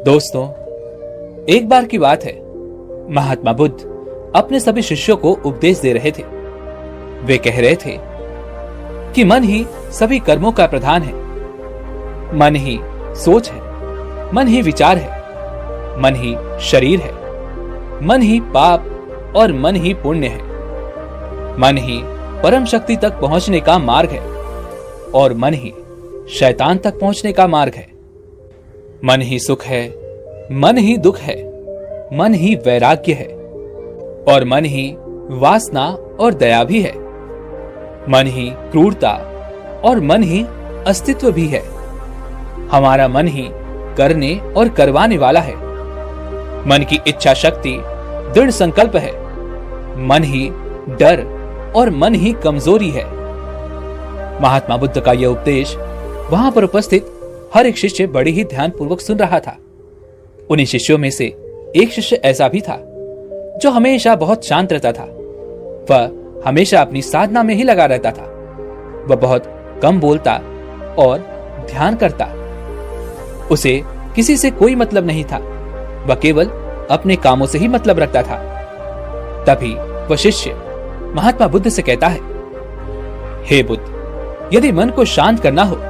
दोस्तों, एक बार की बात है, महात्मा बुद्ध अपने सभी शिष्यों को उपदेश दे रहे थे। वे कह रहे थे कि मन ही सभी कर्मों का प्रधान है। मन ही सोच है, मन ही विचार है, मन ही शरीर है, मन ही पाप और मन ही पुण्य है। मन ही परम शक्ति तक पहुंचने का मार्ग है और मन ही शैतान तक पहुंचने का मार्ग है। मन ही सुख है, मन ही दुख है, मन ही वैराग्य है और मन ही वासना और दया भी है। मन ही क्रूरता और मन ही अस्तित्व भी है। हमारा मन ही करने और करवाने वाला है। मन की इच्छा शक्ति दृढ़ संकल्प है। मन ही डर और मन ही कमजोरी है। महात्मा बुद्ध का यह उपदेश वहां पर उपस्थित हर एक शिष्य बड़ी ही ध्यानपूर्वक सुन रहा था। उन्हीं शिष्यों में से एक शिष्य ऐसा भी था जो हमेशा बहुत शांत रहता था। वह हमेशा अपनी साधना में ही लगा रहता था। वह बहुत कम बोलता और ध्यान करता। उसे किसी से कोई मतलब नहीं था। वह केवल अपने कामों से ही मतलब रखता था। तभी वह शिष्य महात्मा बुद्ध से कहता है, हे बुद्ध, यदि मन को शांत करना हो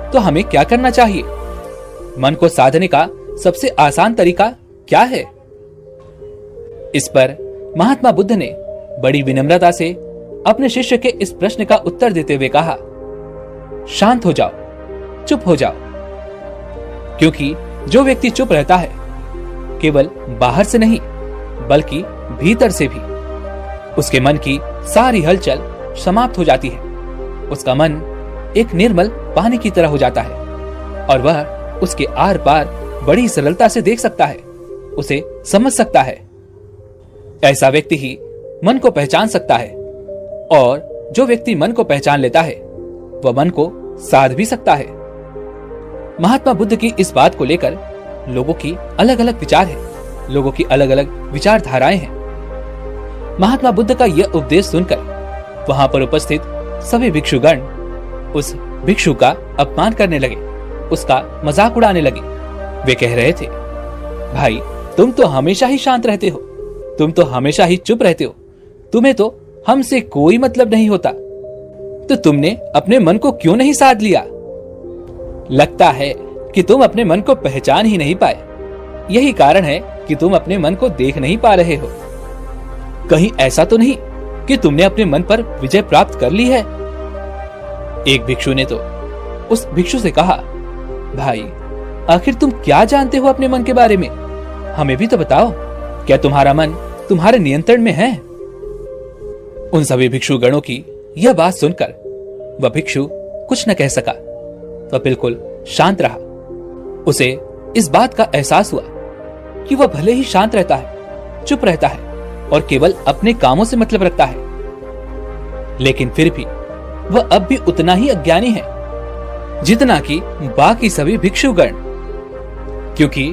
तो हमें क्या करना चाहिए? मन को साधने का सबसे आसान तरीका क्या है? इस पर महात्मा बुद्ध ने बड़ी विनम्रता से अपने शिष्य के इस प्रश्न का उत्तर देते हुए कहा, शांत हो जाओ, चुप हो जाओ। क्योंकि जो व्यक्ति चुप रहता है, केवल बाहर से नहीं बल्कि भीतर से भी उसके मन की सारी हलचल समाप्त हो जाती है। उसका मन एक निर्मल पानी की तरह हो जाता है और वह उसके आर पार बड़ी सरलता से देख सकता है, उसे समझ सकता है। ऐसा व्यक्ति ही मन को पहचान सकता है और जो व्यक्ति मन को पहचान लेता है वह मन को साध भी सकता है। महात्मा बुद्ध की इस बात को लेकर लोगों की अलग अलग विचार है, लोगों की अलग अलग विचारधाराएं हैं। महात्मा बुद्ध का यह उपदेश सुनकर वहां पर उपस्थित सभी भिक्षुगण उस भिक्षु का अपमान करने लगे, उसका मजाक उड़ाने लगे। वे कह रहे थे, भाई तुम तो हमेशा ही शांत रहते हो, तुम तो हमेशा ही चुप रहते हो, तुम्हें तो हमसे कोई मतलब नहीं होता, तो तुमने अपने मन को क्यों नहीं साध लिया? लगता है कि तुम अपने मन को पहचान ही नहीं पाए। यही कारण है कि तुम अपने मन को देख नहीं पा रहे हो। कहीं ऐसा तो नहीं कि तुमने अपने मन पर विजय प्राप्त कर ली है? एक भिक्षु ने तो उस भिक्षु से कहा, भाई आखिर तुम क्या जानते हो अपने मन के बारे में? हमें भी तो बताओ, क्या तुम्हारा मन तुम्हारे नियंत्रण में है? उन सभी भिक्षु गणों की यह बात सुनकर वह भिक्षु कुछ न कह सका। वह बिल्कुल शांत रहा। उसे इस बात का एहसास हुआ कि वह भले ही शांत रहता है, चुप रहता है और केवल अपने कामों से मतलब रखता है, लेकिन फिर भी वह अब भी उतना ही अज्ञानी है जितना कि बाकी सभी भिक्षुगण, क्योंकि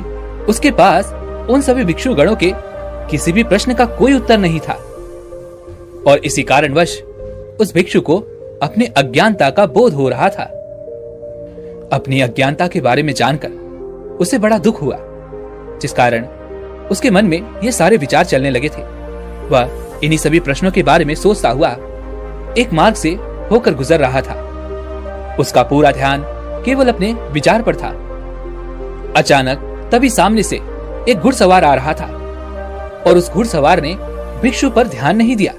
उसके पास उन सभी भिक्षुगणों के किसी भी प्रश्न का कोई उत्तर नहीं था। और इसी कारणवश उस भिक्षु को अपनी अज्ञानता का बोध हो रहा था। अपनी अज्ञानता के बारे में जानकर उसे बड़ा दुख हुआ, जिस कारण उसके मन में ये सारे विचार चलने लगे थे। वह इन्हीं सभी प्रश्नों के बारे में सोचता हुआ एक मार्ग से होकर गुजर रहा था। उसका पूरा ध्यान केवल अपने विचार पर था। अचानक तभी सामने से एक घुड़सवार आ रहा था और उस घुड़सवार ने भिक्षु पर ध्यान नहीं दिया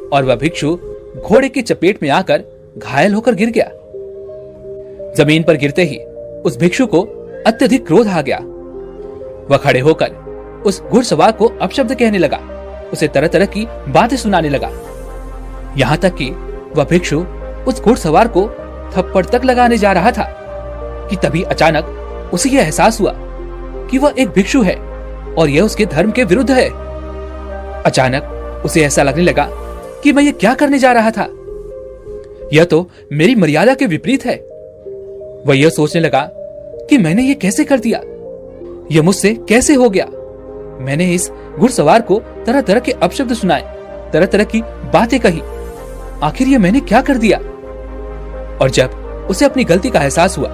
और वह भिक्षु घोड़े की चपेट में आकर घायल होकर गिर गया। जमीन पर गिरते ही उस भिक्षु को अत्यधिक क्रोध आ गया। वह खड़े होकर उस घुड़सवार को अपशब्द कहने लगा, उसे तरह तरह की बातें सुनाने लगा। यहां तक कि वह भिक्षु उस घुड़सवार को थप्पड़ तक लगाने जा रहा था कि तभी अचानक उसे यह एहसास हुआ कि वह एक भिक्षु है और यह उसके धर्म के विरुद्ध है। अचानक उसे ऐसा लगने लगा कि मैं ये क्या करने जा रहा था, यह तो मेरी मर्यादा के विपरीत है। वह यह सोचने लगा कि मैंने ये कैसे कर दिया, यह मुझसे कैसे हो गया। मैंने इस घुड़सवार को तरह तरह के अपशब्द सुनाए, तरह तरह की बातें कही, आखिर ये मैंने क्या कर दिया? और जब उसे अपनी गलती का एहसास हुआ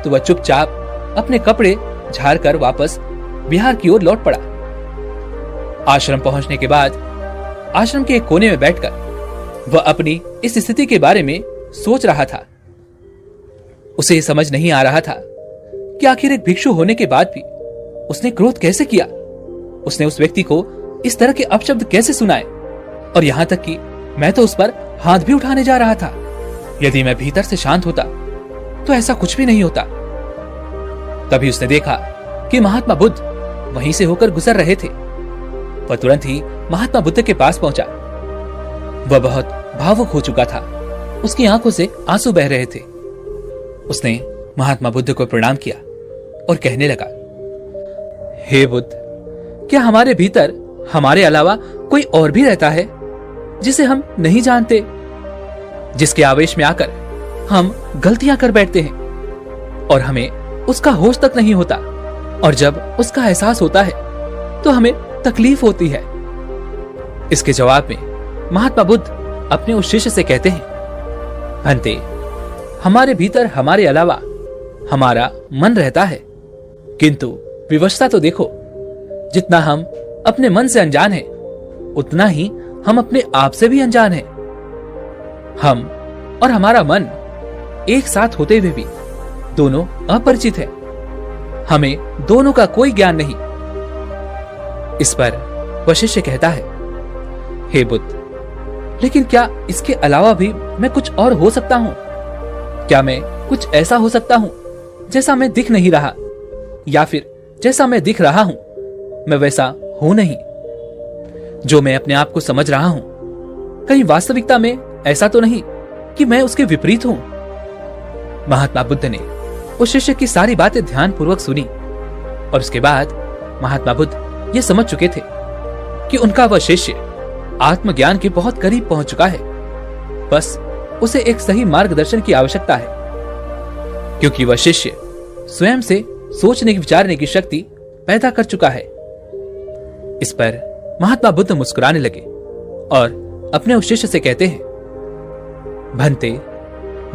तो वह चुपचाप अपने कपड़े झाड़कर वापस बिहार की ओर लौट पड़ा। आश्रम पहुंचने के बाद आश्रम के एक कोने में बैठकर वह अपनी इस स्थिति के बारे में सोच रहा था। उसे यह समझ नहीं आ रहा था कि आखिर एक भिक्षु होने के बाद भी उसने क्रोध कैसे किया। उसने उस व्यक्ति को इस तरह के अपशब्द कैसे सुनाए, और यहां तक कि मैं तो उस पर हाथ भी उठाने जा रहा था। यदि मैं भीतर से शांत होता तो ऐसा कुछ भी नहीं होता। तभी उसने देखा कि महात्मा बुद्ध वहीं से होकर गुजर रहे थे। वह तुरंत ही महात्मा बुद्ध के पास पहुंचा। वह बहुत भावुक हो चुका था। उसकी आंखों से आंसू बह रहे थे। उसने महात्मा बुद्ध को प्रणाम किया और कहने लगा, हे बुद्ध, क्या हमारे भीतर हमारे अलावा कोई और भी रहता है जिसे हम नहीं जानते, जिसके आवेश में आकर हम गलतियां कर बैठते हैं और हमें उसका होश तक नहीं होता, और जब उसका एहसास होता है तो हमें तकलीफ होती है। इसके जवाब में महात्मा बुद्ध अपने उस शिष्य से कहते हैं, भंते, हमारे भीतर हमारे अलावा हमारा मन रहता है, किंतु विवशता तो देखो, जितना हम अपने मन से अनजान हैं, उतना ही हम अपने आप से भी अनजान हैं। हम और हमारा मन एक साथ होते हुए भी दोनों अपरिचित हैं। हमें दोनों का कोई ज्ञान नहीं। इस पर वह शिष्य कहता है, हे बुद्ध, लेकिन क्या इसके अलावा भी मैं कुछ और हो सकता हूं? क्या मैं कुछ ऐसा हो सकता हूं जैसा मैं दिख नहीं रहा, या फिर जैसा मैं दिख रहा हूं मैं वैसा हूं नहीं? जो मैं अपने आप को समझ रहा हूं, कहीं वास्तविकता में ऐसा तो नहीं कि मैं उसके विपरीत हूं? महात्मा बुद्ध ने उस शिष्य की सारी बातें ध्यानपूर्वक सुनी, और उसके बाद महात्मा बुद्ध ये समझ चुके थे कि उनका वह शिष्य आत्मज्ञान के बहुत करीब पहुंच चुका है। बस उसे एक सही मार्गदर्शन की आवश्यकता है, क्योंकि वह शिष्य स्वयं से सोचने की विचारने की शक्ति पैदा कर चुका है। इस पर महात्मा बुद्ध मुस्कुराने लगे और अपने उस शिष्य से कहते हैं, भंते,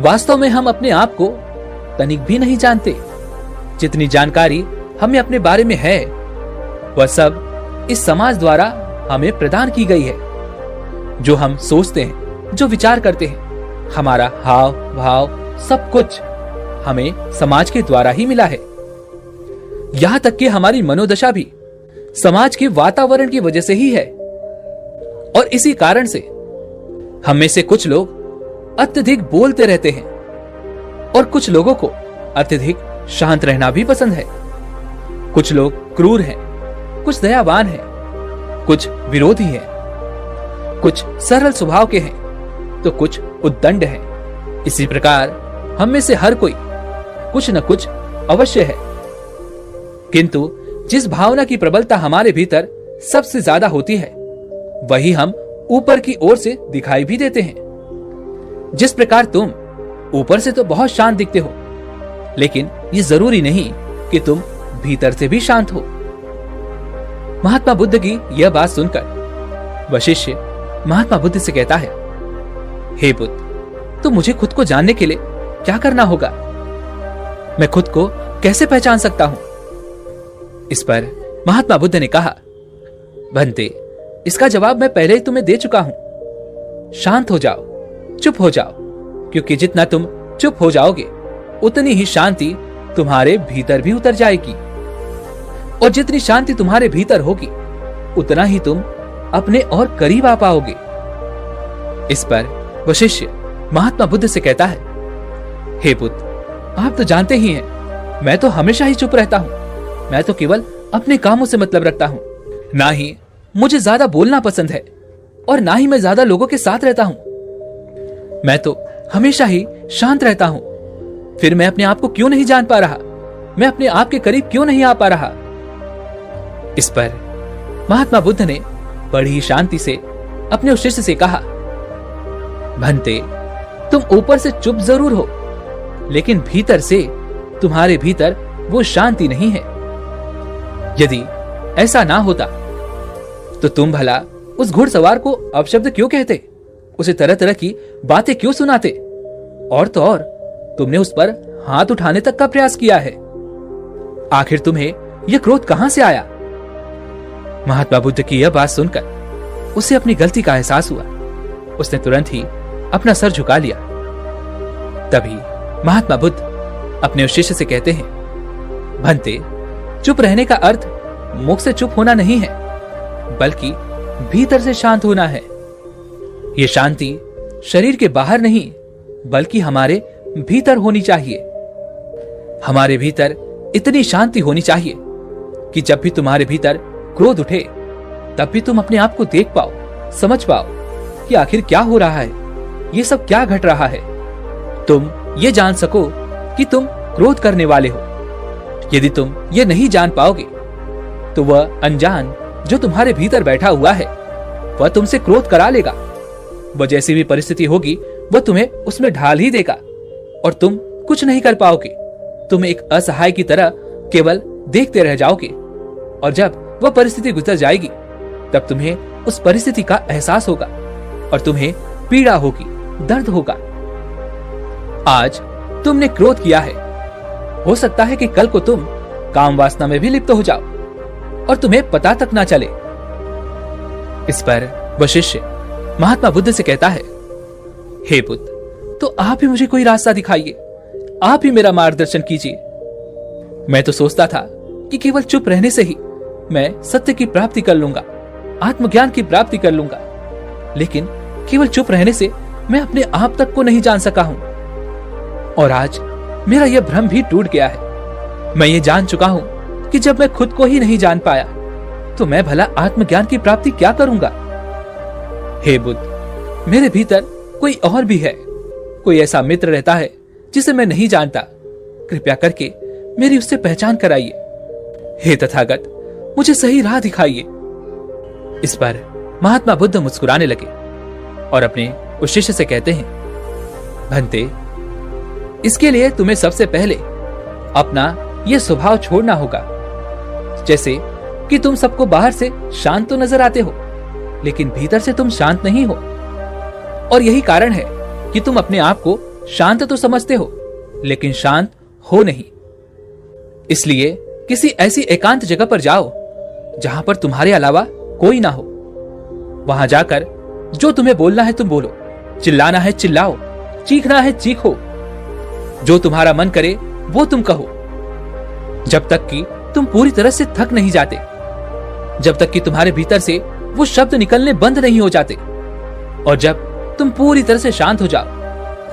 वास्तव में हम अपने आप को तनिक भी नहीं जानते। जितनी जानकारी हमें अपने बारे में है वह सब इस समाज द्वारा हमें प्रदान की गई है। जो हम सोचते हैं, जो विचार करते हैं, हमारा हाव भाव, सब कुछ हमें समाज के द्वारा ही मिला है। यहां तक कि हमारी मनोदशा भी समाज के वातावरण की वजह से ही है। और इसी कारण से हम में से कुछ लोग अत्यधिक बोलते रहते हैं और कुछ लोगों को अत्यधिक शांत रहना भी पसंद है। कुछ लोग क्रूर हैं, कुछ दयावान हैं, कुछ विरोधी हैं, कुछ सरल स्वभाव के हैं तो कुछ उद्दंड हैं। इसी प्रकार हम में से हर कोई कुछ न कुछ अवश्य है, किंतु जिस भावना की प्रबलता हमारे भीतर सबसे ज्यादा होती है वही हम ऊपर की ओर से दिखाई भी देते हैं। जिस प्रकार तुम ऊपर से तो बहुत शांत दिखते हो, लेकिन ये जरूरी नहीं कि तुम भीतर से भी शांत हो। महात्मा बुद्ध की यह बात सुनकर वह शिष्य महात्मा बुद्ध से कहता है, हे बुद्ध, तो मुझे खुद को जानने के लिए क्या करना होगा? मैं खुद को कैसे पहचान सकता हूं? इस पर महात्मा बुद्ध ने कहा, भंते, इसका जवाब मैं पहले ही तुम्हें दे चुका हूं। शांत हो जाओ, चुप हो जाओ, क्योंकि जितना तुम चुप हो जाओगे उतनी ही शांति तुम्हारे भीतर भी उतर जाएगी, और जितनी शांति तुम्हारे भीतर होगी उतना ही तुम अपने और करीब आ पाओगे। इस पर वह शिष्य महात्मा बुद्ध से कहता है, हे बुद्ध, आप तो जानते ही हैं मैं तो हमेशा ही चुप रहता हूं। मैं तो केवल अपने कामों से मतलब रखता हूं। ना ही मुझे ज्यादा बोलना पसंद है और ना ही मैं ज्यादा लोगों के साथ रहता हूं। मैं तो हमेशा ही शांत रहता हूं। फिर मैं अपने आप को क्यों नहीं जान पा रहा? मैं अपने आप के करीब क्यों नहीं आ पा रहा? इस पर महात्मा बुद्ध ने बड़ी ही शांति से अपने उस शिष्य से कहा, भंते, तुम ऊपर से चुप जरूर हो, लेकिन भीतर से तुम्हारे भीतर वो शांति नहीं है। यदि ऐसा ना होता तो तुम भला उस घुड़सवार को अपशब्द क्यों कहते? उसे तरह तरह की बातें क्यों सुनाते? और तो और तुमने उस पर हाथ उठाने तक का प्रयास किया है। आखिर तुम्हें यह क्रोध कहां से आया? महात्मा बुद्ध की यह बात सुनकर उसे अपनी गलती का एहसास हुआ। उसने तुरंत ही अपना सर झुका लिया। तभी महात्मा बुद्ध अपने उस शिष्य से कहते हैं, भंते, चुप रहने का अर्थ मुख से चुप होना नहीं है, बल्कि भीतर से शांत होना है। यह शांति शरीर के बाहर नहीं, बल्कि हमारे भीतर होनी चाहिए। हमारे भीतर इतनी शांति होनी चाहिए कि जब भी तुम्हारे भीतर क्रोध उठे, तब भी तुम अपने आप को देख पाओ, समझ पाओ कि आखिर क्या हो रहा है, ये सब क्या घट रहा है। तुम ये जान सको कि तुम क्रोध करने वाले हो। यदि तुम ये नहीं जान पाओगे, तो वह अनजान जो तुम्हारे भीतर बैठा हुआ है, वह तुमसे क्रोध करा लेगा। वह जैसी भी परिस्थिति होगी, वह तुम्हें उसमें ढाल ही देगा और तुम कुछ नहीं कर पाओगे। तुम एक असहाय की तरह केवल देखते रह जाओगे, और जब वह परिस्थिति गुजर जाएगी, तब तुम्हें उस परिस्थिति का एहसास होगा और तुम्हें पीड़ा होगी, दर्द होगा। आज तुमने क्रोध किया है, हो सकता है कि कल को तुम काम वासना में भी लिप्त हो जाओ और तुम्हें पता तक ना चले। इस पर वह शिष्य महात्मा बुद्ध से कहता है, हे बुद्ध, तो आप ही मुझे कोई रास्ता दिखाइए, आप ही मेरा मार्गदर्शन कीजिए। मैं तो सोचता था कि केवल चुप रहने से ही मैं सत्य की प्राप्ति कर लूंगा, आत्मज्ञान की प्राप्ति कर लूंगा, लेकिन केवल चुप रहने से मैं अपने आप तक को नहीं जान सका हूं। और आज मेरा यह भ्रम भी टूट गया है। मैं ये जान चुका हूं कि जब मैं खुद को ही नहीं जान पाया, तो मैं भला आत्मज्ञान की प्राप्ति क्या करूंगा। हे बुद्ध, मेरे भीतर कोई और भी है, कोई ऐसा मित्र रहता है जिसे मैं नहीं जानता। कृपया करके मेरी उससे पहचान कराइए। हे तथागत, मुझे सही राह दिखाइए। इस पर महात्मा बुद्ध मुस्कुराने लगे और अपने उस शिष्य से कहते हैं, भंते, इसके लिए तुम्हें सबसे पहले अपना यह स्वभाव छोड़ना होगा। जैसे कि तुम सबको बाहर से शांत तो नजर आते हो, लेकिन भीतर से तुम शांत नहीं हो। और यही कारण है कि तुम अपने आप को शांत तो समझते हो, लेकिन शांत हो नहीं। इसलिए किसी ऐसी एकांत जगह पर जाओ जहां पर तुम्हारे अलावा कोई ना हो। वहां जाकर जो तुम्हें बोलना है तुम बोलो, चिल्लाना है चिल्लाओ, चीखना है चीखो, जो तुम्हारा मन करे वो तुम कहो, जब तक कि तुम पूरी तरह से थक नहीं जाते, जब तक कि तुम्हारे भीतर से वो शब्द निकलने बंद नहीं हो जाते। और जब तुम पूरी तरह से शांत हो जाओ,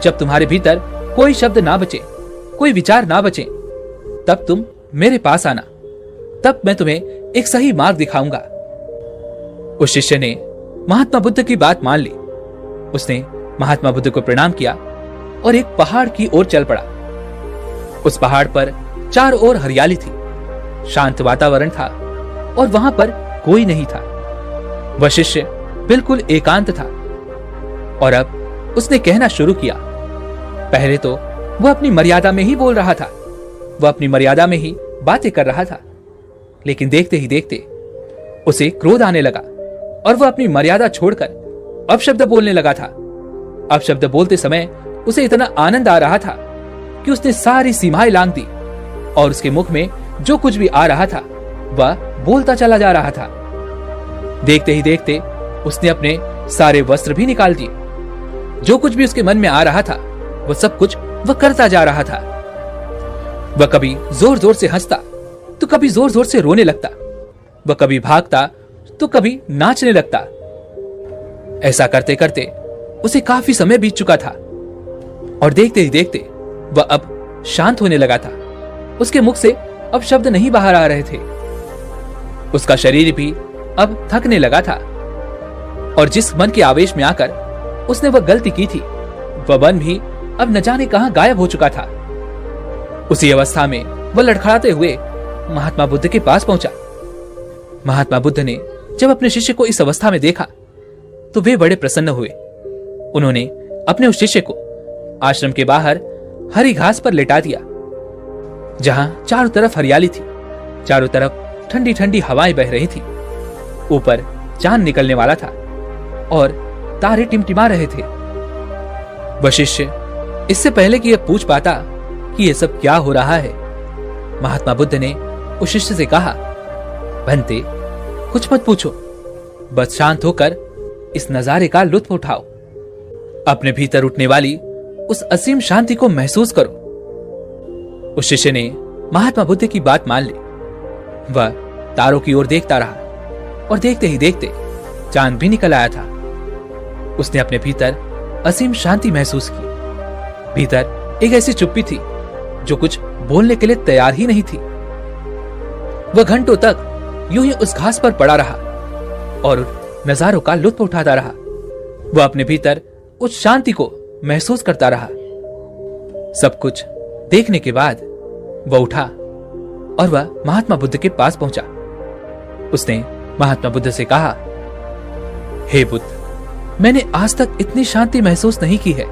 जब तुम्हारे भीतर कोई शब्द ना बचे, कोई विचार ना बचे, तब तुम मेरे पास आना, तब मैं तुम्हें एक सही मार्ग दिखाऊंगा। उस शिष्य ने महात्मा बुद्ध की बात मान ली। उसने महात्मा बुद्ध को प्रणाम किया और एक पहाड़ की ओर चल पड़ा। उस पहाड़ पर चारों ओर हरियाली थी, शांत वातावरण था और वहां पर कोई नहीं था। वह शिष्य बिल्कुल एकांत था और अब उसने कहना शुरू किया। पहले तो वह अपनी मर्यादा में ही बोल रहा था, वह अपनी मर्यादा में ही बातें कर रहा था, लेकिन देखते ही देखते उसे क्रोध आने लगा और वह अपनी मर्यादा छोड़कर अपशब्द बोलने लगा था। अपशब्द बोलते समय उसे इतना आनंद आ रहा था कि उसने सारी सीमाएं लांघ दी और उसके मुख में जो कुछ भी आ रहा था वह बोलता चला जा रहा था। देखते ही देखते उसने अपने सारे वस्त्र भी निकाल दिए। जो कुछ भी उसके मन में आ रहा था वह सब कुछ वह करता जा रहा था। वह कभी जोर जोर से हंसता तो कभी जोर जोर से रोने लगता, वह कभी भागता तो कभी नाचने लगता। ऐसा करते करते उसे काफी समय बीत चुका था और देखते ही देखते वह अब शांत होने लगा था। उसके मुख से अब शब्द नहीं बाहर आ रहे थे। उसका शरीर भी अब थकने लगा था और जिस मन के आवेश में आकर उसने वह गलती की थी, वह मन भी अब न जाने कहां गायब हो चुका था। उसी अवस्था में वह लड़खड़ाते हुए महात्मा बुद्ध के पास पहुंचा। महात्मा बुद्ध ने जब अपने शिष्य को इस अवस्था में देखा तो वे बड़े प्रसन्न हुए। उन्होंने अपने उस शिष्य को आश्रम के बाहर हरी घास पर लेटा दिया, जहां चारों तरफ हरियाली थी, चारों तरफ ठंडी ठंडी हवाएं बह रही थी। ऊपर चांद निकलने वाला था और तारे टिमटिमा रहे थे। वह शिष्य इससे पहले कि यह पूछ पाता कि यह सब क्या हो रहा है, महात्मा बुद्ध ने उस शिष्य से कहा, भंते, कुछ मत पूछो, बस शांत होकर इस नजारे का लुत्फ उठाओ। अपने भीतर उठने वाली उस असीम शांति को महसूस करो। उस शिष्य ने महात्मा बुद्ध की बात मान ली। वह तारों की ओर देखता रहा और देखते ही देखते चांद भी निकल आया था। उसने अपने भीतर असीम शांति महसूस की। भीतर एक ऐसी चुप्पी थी जो कुछ बोलने के लिए तैयार ही नहीं थी। वह घंटों तक यूं ही उस घास पर पड़ा रहा और नजारों का लुत्फ उठाता रहा। वह अपने भीतर उस शांति को महसूस करता रहा। सब कुछ देखने के बाद वह उठा और वह महात्मा बुद्ध के पास पहुंचा। उसने महात्मा बुद्ध से कहा, हे बुद्ध, मैंने आज तक इतनी शांति महसूस नहीं की है।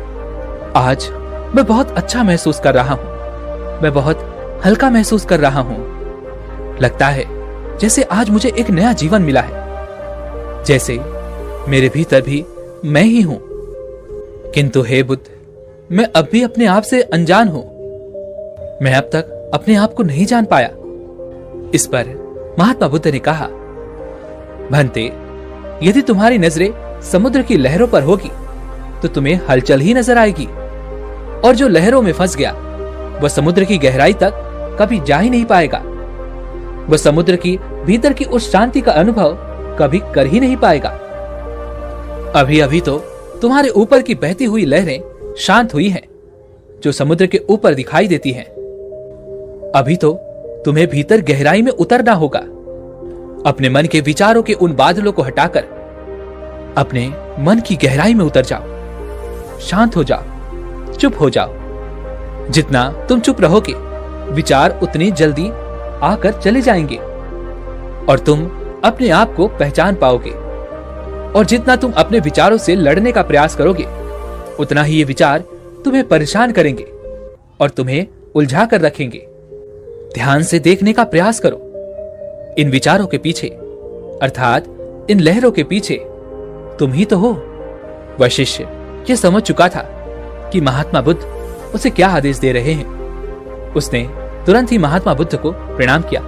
आज मैं बहुत अच्छा महसूस कर रहा हूं। मैं बहुत हल्का महसूस कर रहा हूं। लगता है जैसे आज मुझे एक नया जीवन मिला है, जैसे मेरे भीतर भी मैं ही हूं। किंतु हे बुद्ध, मैं अब भी अपने आप से अनजान हूं। मैं अब तक अपने आप को नहीं जान पाया। इस पर महात्मा बुद्ध ने कहा, भंते, यदि तुम्हारी नजरें समुद्र की लहरों पर होगी तो तुम्हें हलचल ही नजर आएगी, और जो लहरों में फंस गया वह समुद्र की गहराई तक कभी जा ही नहीं पाएगा। वह समुद्र की भीतर की उस शांति का अनुभव कभी कर ही नहीं पाएगा। अभी अभी तो तुम्हारे ऊपर की बहती हुई लहरें शांत हुई हैं, जो समुद्र के ऊपर दिखाई देती हैं। अभी तो तुम्हें भीतर गहराई में उतरना होगा। अपने मन के विचारों के उन बादलों को हटाकर अपने मन की गहराई में उतर जाओ। शांत हो जाओ, चुप हो जाओ। जितना तुम चुप रहोगे, विचार उतनी जल्दी आकर चले जाएंगे और तुम अपने आप को पहचान पाओगे। और जितना तुम अपने विचारों से लड़ने का प्रयास करोगे, उतना ही ये विचार तुम्हें परेशान करेंगे और तुम्हें उलझा कर रखेंगे। ध्यान से देखने का प्रयास करो। इन विचारों के पीछे, अर्थात इन लहरों के पीछे तुम ही तो हो। वह शिष्य यह समझ चुका था कि महात्मा बुद्ध उसे क्या आदेश दे रहे हैं। उसने तुरंत ही महात्मा बुद्ध को प्रणाम किया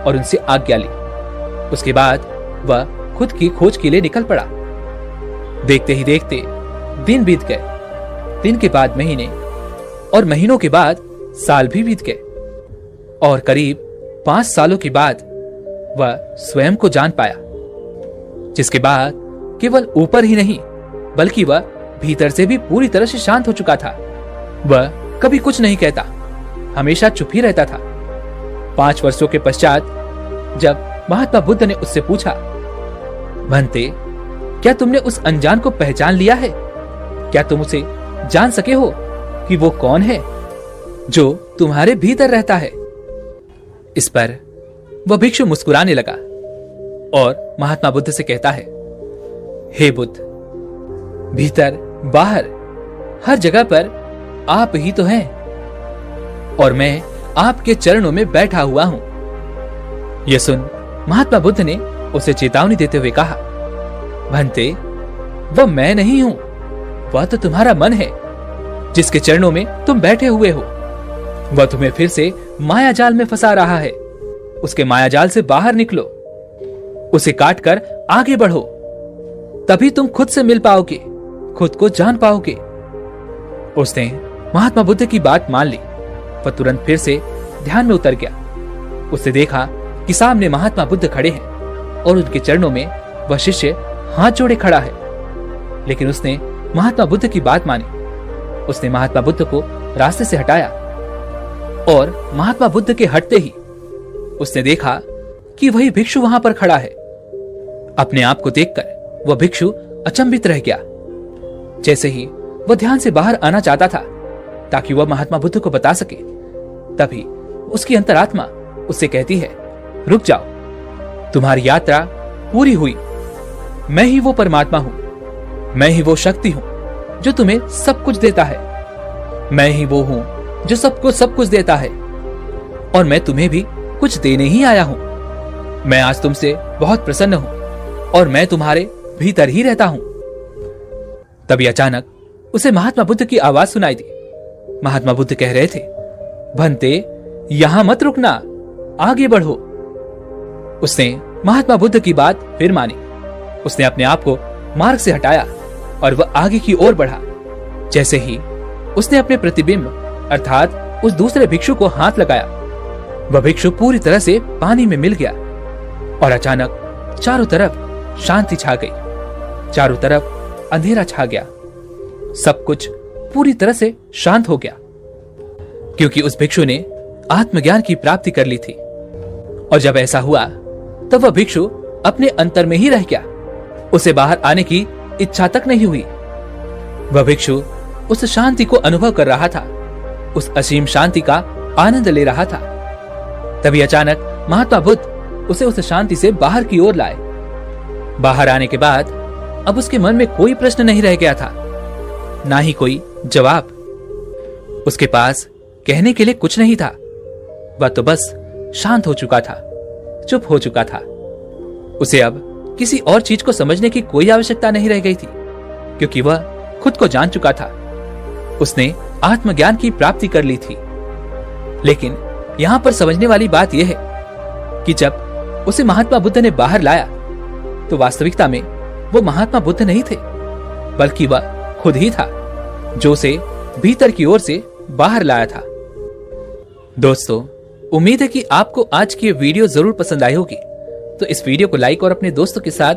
और उनसे आज्ञा ली। उसके बाद वह खुद की खोज के लिए निकल पड़ा। देखते ही देखते दिन बीत गए। दिन के बाद महीने और महीनों के बाद साल भी बीत गए और करीब 5 सालों के बाद वह स्वयं को जान पाया, जिसके बाद केवल ऊपर ही नहीं बल्कि वह भीतर से भी पूरी तरह से शांत हो चुका था। वह कभी कुछ नहीं कहता, हमेशा चुप ही रहता था। 5 वर्षों के पश्चात जब महात्मा बुद्ध ने उससे पूछा, भंते, क्या तुमने उस अनजान को पहचान लिया है? क्या तुम उसे जान सके हो कि वो कौन है जो तुम्हारे भीतर रहता है? इस पर वह भिक्षु मुस्कुराने लगा और महात्मा बुद्ध से कहता है, हे बुद्ध, भीतर बाहर हर जगह पर आप ही तो हैं और मैं आपके चरणों में बैठा हुआ हूं। यह सुन महात्मा बुद्ध ने उसे चेतावनी देते हुए कहा, भंते, वह मैं नहीं हूं, वह तो तुम्हारा मन है जिसके चरणों में तुम बैठे हुए हो। वह तुम्हें फिर से माया जाल में फंसा रहा है। उसके माया जाल से बाहर निकलो, उसे काटकर आगे बढ़ो, तभी तुम खुद से मिल पाओगे, खुद को जान पाओगे। उसने महात्मा बुद्ध की बात मान ली। वह तुरंत फिर से ध्यान में उतर गया। उसने देखा कि सामने महात्मा बुद्ध खड़े हैं और उनके चरणों में वह शिष्य हाथ जोड़े खड़ा है। लेकिन उसने महात्मा बुद्ध की बात मानी। उसने महात्मा बुद्ध को रास्ते से हटाया और महात्मा बुद्ध के हटते ही उसने देखा कि वही भिक्षु वहां पर खड़ा है। अपने आप को देखकर वह भिक्षु अचंभित रह गया। जैसे ही वह ध्यान से बाहर आना चाहता था ताकि वह महात्मा बुद्ध को बता सके, तभी उसकी अंतरात्मा उससे कहती है, रुक जाओ, तुम्हारी यात्रा पूरी हुई। मैं ही वो परमात्मा हूं, मैं ही वो शक्ति हूं जो तुम्हें सब कुछ देता है। मैं ही वो हूं जो सबको सब कुछ देता है और मैं तुम्हें भी कुछ देने ही आया हूं। मैं आज तुमसे बहुत प्रसन्न हूं और मैं तुम्हारे भीतर ही रहता हूं। तभी अचानक उसे महात्मा बुद्ध की आवाज सुनाई दी। महात्मा बुद्ध कह रहे थे, भंते, यहां मत रुकना, आगे बढ़ो। उसने महात्मा बुद्ध की बात फिर मानी। उसने अपने आप को मार्ग से हटाया और वह आगे की ओर बढ़ा। जैसे ही उसने अपने प्रतिबिंब अर्थात उस दूसरे भिक्षु को हाथ लगाया, वह भिक्षु पूरी तरह से पानी में मिल गया और अचानक चारों तरफ शांति छा गई। चारों तरफ अंधेरा छा गया। सब कुछ पूरी तरह से शांत हो गया, क्योंकि उस भिक्षु ने आत्मज्ञान की प्राप्ति कर ली थी। और जब ऐसा हुआ तब वह भिक्षु अपने अंतर में ही रह गया। उसे बाहर आने की इच्छा तक नहीं हुई। वह भिक्षु उस शांति को अनुभव कर रहा था, उस असीम शांति का आनंद ले रहा था। तभी अचानक महात्मा बुद्ध उसे उस शांति से बाहर की ओर लाए। बाहर आने के बाद अब उसके मन में कोई प्रश्न नहीं रह गया था, ना ही कोई जवाब। उसके पास कहने के लिए कुछ नहीं था। वह तो बस शांत हो चुका था, चुप हो चुका था। उसे अब किसी और चीज को समझने की कोई आवश्यकता नहीं रह गई थी, क्योंकि वह खुद को जान चुका था। उसने आत्मज्ञान की प्राप्ति कर ली थी। लेकिन यहां पर समझने वाली बात यह है कि जब उसे महात्मा बुद्ध ने बाहर लाया तो वास्तविकता में वो महात्मा बुद्ध नहीं थे, बल्कि वह खुद ही था जो उसे भीतर की ओर से बाहर लाया था। दोस्तों, उम्मीद है कि आपको आज की ये वीडियो जरूर पसंद आई होगी। तो इस वीडियो को लाइक और अपने दोस्तों के साथ